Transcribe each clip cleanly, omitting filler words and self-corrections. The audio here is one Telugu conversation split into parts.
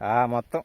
మొత్తం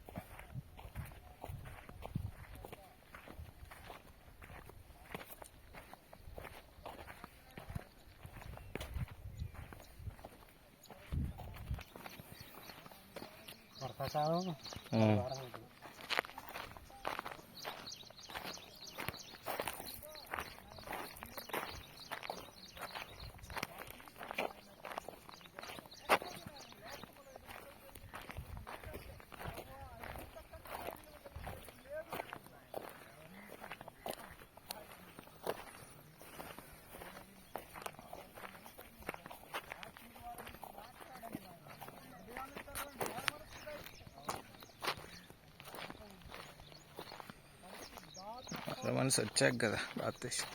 మనసు వచ్చాక కదా బాప్తీసం.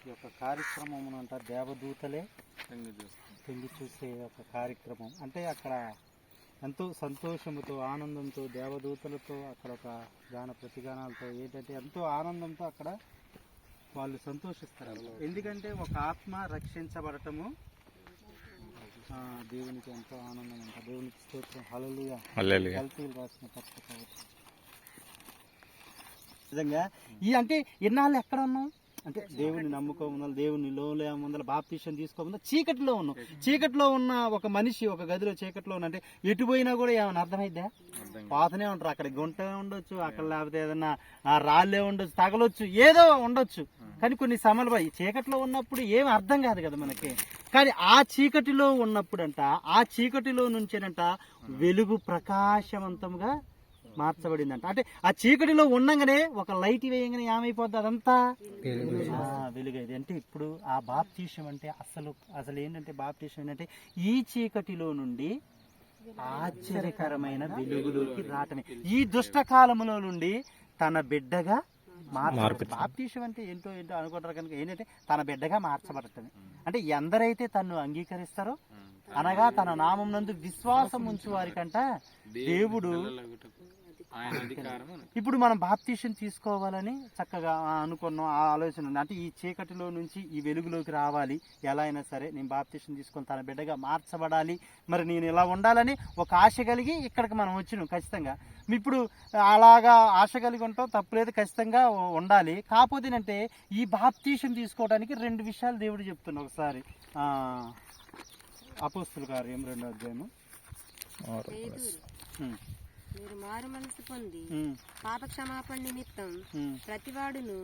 ఈ యొక్క కార్యక్రమం అంట దేవదూతలే తొంగి చూసే ఒక కార్యక్రమం. అంటే అక్కడ ఎంతో సంతోషంతో ఆనందంతో దేవదూతలతో అక్కడ ఒక గాన ప్రతిగానాలతో ఏంటంటే ఎంతో ఆనందంతో అక్కడ వాళ్ళు సంతోషిస్తారు. ఎందుకంటే ఒక ఆత్మ రక్షించబడటము దేవునికి ఎంతో ఆనందం అంట. దేవునికి స్తోత్రం. హల్లెలూయా. కల్తీలు రాసిన పత్రిక. నిజంగా అంటే ఎన్నాళ్ళు ఎక్కడ ఉన్నాం అంటే దేవుని నమ్ముకోముందలు, దేవునిలో ముందర బాప్తీసం తీసుకోముందు చీకటిలో ఉన్నాం. చీకటిలో ఉన్న ఒక మనిషి ఒక గదిలో చీకటిలో ఉన్న అంటే ఎటు పోయినా కూడా ఏమైనా అర్థమైద్దా? పాతనే ఉంటారు. అక్కడ గుంట ఉండొచ్చు, అక్కడ లేకపోతే ఏదన్నా రాళ్ళే ఉండొచ్చు, తగలొచ్చు, ఏదో ఉండొచ్చు. కానీ కొన్ని సమయాలు ఈ చీకటిలో ఉన్నప్పుడు ఏమి అర్థం కాదు కదా మనకి. కానీ ఆ చీకటిలో ఉన్నప్పుడు అంట, ఆ చీకటిలో నుంచేనంట వెలుగు ప్రకాశవంతంగా మార్చబడిందంట. అంటే ఆ చీకటిలో ఉండగానే ఒక లైట్ వేయగానే ఏమైపోద్ది, అదంతా వెలుగైంది. అంటే ఇప్పుడు ఆ బాప్తీసం అంటే అసలు ఏంటంటే బాప్తీసం ఏంటంటే ఈ చీకటిలో నుండి ఆశ్చర్యకరమైన వెలుగులోకి రావటమే. ఈ దుష్టకాలములో నుండి తన బిడ్డగా బాప్తీసం అంటే ఏంటో అనుకుంటారు కనుక ఏంటంటే తన బిడ్డగా మార్చబడటమే. అంటే ఎందరైతే తన్ను అంగీకరిస్తారో అనగా తన నామం నందు విశ్వాసం ఉంచు వారికంట దేవుడు. ఇప్పుడు మనం బాప్తీసం తీసుకోవాలని చక్కగా అనుకున్నాం, ఆ ఆలోచన ఉంది. అంటే ఈ చీకటిలో నుంచి ఈ వెలుగులోకి రావాలి, ఎలా అయినా సరే నేను బాప్తీసం తీసుకొని తన బిడ్డగా మార్చబడాలి, మరి నేను ఇలా ఉండాలని ఒక ఆశ కలిగి ఇక్కడికి మనం వచ్చినాం. ఖచ్చితంగా ఇప్పుడు అలాగా ఆశ కలిగి ఉంటాం, తప్పులేదు, ఖచ్చితంగా ఉండాలి. కాకపోతే అంటే ఈ బాప్తీసం తీసుకోవడానికి 2 విషయాలు దేవుడు చెప్తున్నా. ఒకసారి అపోస్తుల కార్యం 2వ అధ్యాయము. మీరు మారు మనసు పొంది పాప క్షమాపణ నిమిత్తం ప్రతివాడును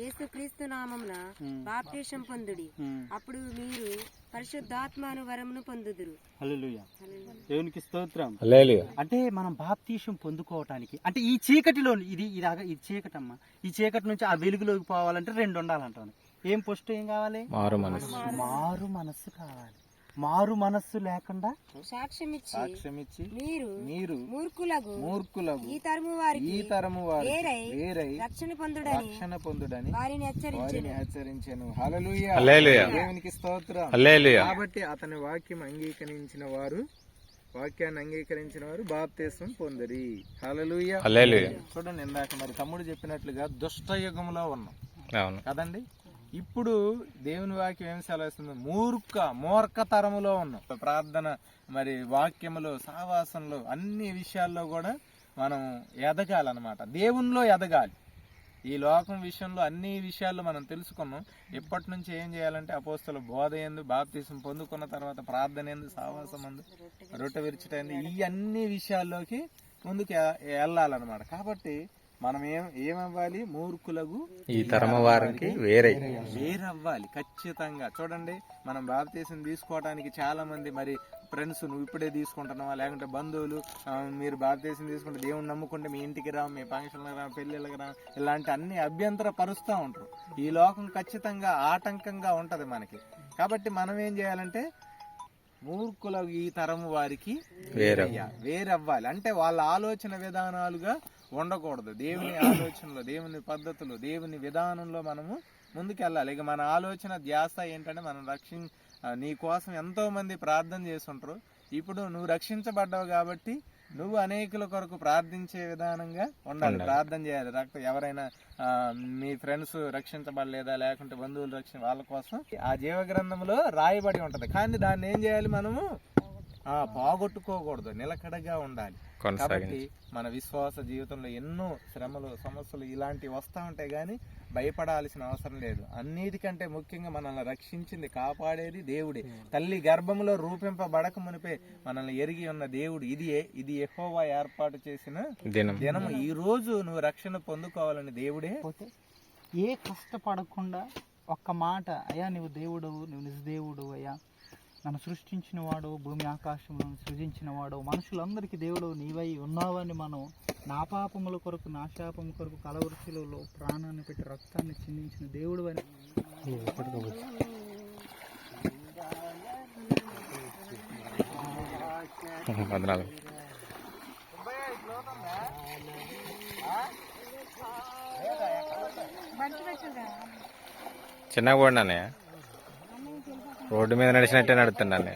యేసుక్రీస్తు నామమున బాప్తీసం పొందుడి, అప్పుడు మీరు పరిశుద్ధాత్మను వరమును పొందుదురు. హల్లెలూయా. దేవునికి స్తోత్రం. అంటే మనం బాప్తీసం పొందుకోవటానికి అంటే ఈ చీకటిలో ఇది చీకటమ్మా, ఈ చీకటి నుంచి ఆ వెలుగులోకి పోవాలంటే 2 ఉండాలంటాను. ఏం ఫస్ట్ ఏం కావాలి? మారు మనస్సు కావాలి. మారు మనస్సు లేకుండా సాక్ష్యమిచ్చి మీరు మూర్ఖులకు ఈ తరము వారు వేరై రక్షణ పొందుడని వారిని హెచ్చరించెను. హల్లెలూయా. దేవునికి స్తోత్రం. కాబట్టి అతని వాక్యాన్ని అంగీకరించిన వారు బాప్తీసం పొందిరి. హల్లెలూయా. చూడండి, ఇందాక మరి తమ్ముడు చెప్పినట్లుగా దుష్ట యుగంలో ఉన్నాం కదండి. ఇప్పుడు దేవుని వాక్యం ఏం సెలవుస్తుంది? మూర్ఖతరములో ఉన్నాం. ప్రార్థన, మరి వాక్యములో, సహవాసంలో, అన్ని విషయాల్లో కూడా మనం ఎదగాలన్నమాట. దేవునిలో ఎదగాలి. ఈ లోకం విషయంలో అన్ని విషయాల్లో మనం తెలుసుకున్నాం. ఇప్పటి నుంచి ఏం చేయాలంటే అపోస్తల బోధ యందు, బాప్తీసం పొందుకున్న తర్వాత ప్రార్థన యందు, సహవాసం యందు, రొట్టె విరుచుట, ఈ అన్ని విషయాల్లోకి ముందుకు వెళ్ళాలన్నమాట. కాబట్టి మనం ఏమవ్వాలి? మూర్ఖులకు ఈ తరము వారికి వేరవ్వాలి ఖచ్చితంగా. చూడండి, మనం బాప్తీసం తీసుకోవడానికి చాలా మంది మరి ఫ్రెండ్స్, నువ్వు ఇప్పుడే తీసుకుంటున్నావా, లేకుంటే బంధువులు మీరు బాప్తీసం తీసుకుంటే దేవుని నమ్ముకుంటే మీ ఇంటికి రా, మీ ఫంక్షన్లకు రా, పెళ్ళిళ్ళకి రా, ఇలాంటి అన్ని అభ్యంతర పరుస్తూ ఉంటారు. ఈ లోకం ఖచ్చితంగా ఆటంకంగా ఉంటది మనకి. కాబట్టి మనం ఏం చేయాలంటే మూర్ఖులకు ఈ తరము వారికి వేరవ్వాలి. అంటే వాళ్ళ ఆలోచన విధానాలుగా ఉండకూడదు. దేవుని ఆలోచనలో, దేవుని పద్ధతులు, దేవుని విధానంలో మనము ముందుకెళ్ళాలి. ఇక మన ఆలోచన ధ్యాస ఏంటంటే మనం నీ కోసం ఎంతో మంది ప్రార్థన చేస్తుంటారు. ఇప్పుడు నువ్వు రక్షించబడ్డావు కాబట్టి నువ్వు అనేకుల కొరకు ప్రార్థించే విధానంగా ఉండాలి, ప్రార్థన చేయాలి. ఎవరైనా మీ ఫ్రెండ్స్ రక్షించబడలేదా, లేకుంటే బంధువులు వాళ్ళ కోసం ఆ జీవ గ్రంథంలో రాయబడి ఉంటది. కానీ దాన్ని ఏం చేయాలి, మనము పోగొట్టుకోకూడదు, నిలకడగా ఉండాలి. కాబట్టి మన విశ్వాస జీవితంలో ఎన్నో శ్రమలు, సమస్యలు ఇలాంటివి వస్తూ ఉంటాయి, కానీ భయపడాల్సిన అవసరం లేదు. అన్నిటికంటే ముఖ్యంగా మనల్ని రక్షించింది, కాపాడేది దేవుడే. తల్లి గర్భంలో రూపింపబడక మునిపే మనల్ని ఎరిగి ఉన్న దేవుడు. ఇది యెహోవా ఏర్పాటు చేసిన దినము. ఈ రోజు నువ్వు రక్షణ పొందుకోవాలని దేవుడే. ఏ కష్టపడకుండా ఒక్క మాట, అయ్యా నువ్వు దేవుడు, నువ్వు నిజ దేవుడు అయ్యా, నన్ను సృష్టించిన వాడు, భూమి ఆకాశములను సృజించిన వాడు, మనుషులందరికీ దేవుడు నీవై ఉన్నావని మనం నా పాపముల కొరకు, నా శాపము కొరకు కలవరిశిలలో ప్రాణాన్ని పెట్టి రక్తాన్ని చిందించిన దేవుడు అని చిన్నగా కూడా అన్నయ్య రోడ్డు మీద నడిచినట్టే నడుతున్నాను.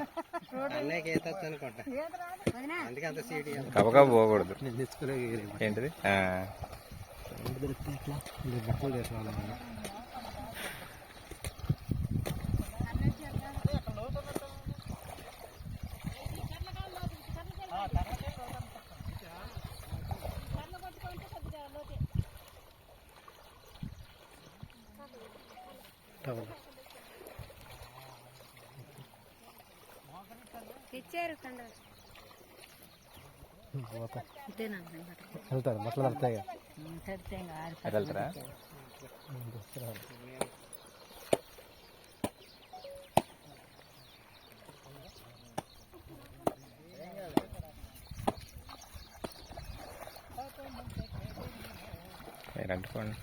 కబగా పోకూడదు. ఏంటిది వెళ్తారు బట్టలు పడతాయి వెళ్తారా? అంటుకోండి,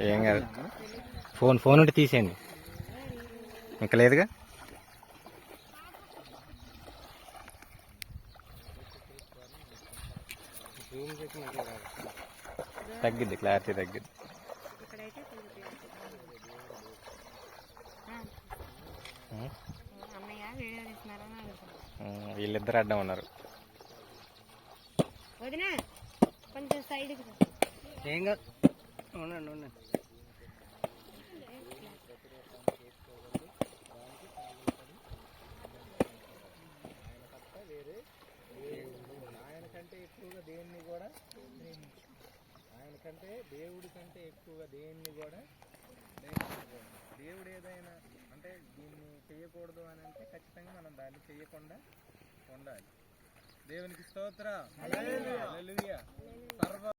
ఏం కాదు. ఫోన్ ఉంటే తీసేయండి, ఇంకా లేదుగా. తగ్గిద్ది, క్లారిటీ తగ్గిద్ది. వీళ్ళిద్దరు అడ్డం ఉన్నారు. కొంచెం సైడ్ ఏం కాదు, ఉండండి ఉండండి. దేవుడి కంటే ఎక్కువగా దేన్ని కూడా దేవుడు ఏదైనా అంటే దీన్ని చేయకూడదు అని అంటే ఖచ్చితంగా మనం దాన్ని చేయకుండా ఉండాలి. దేవునికి స్తోత్రం. హల్లెలూయా. సర్వ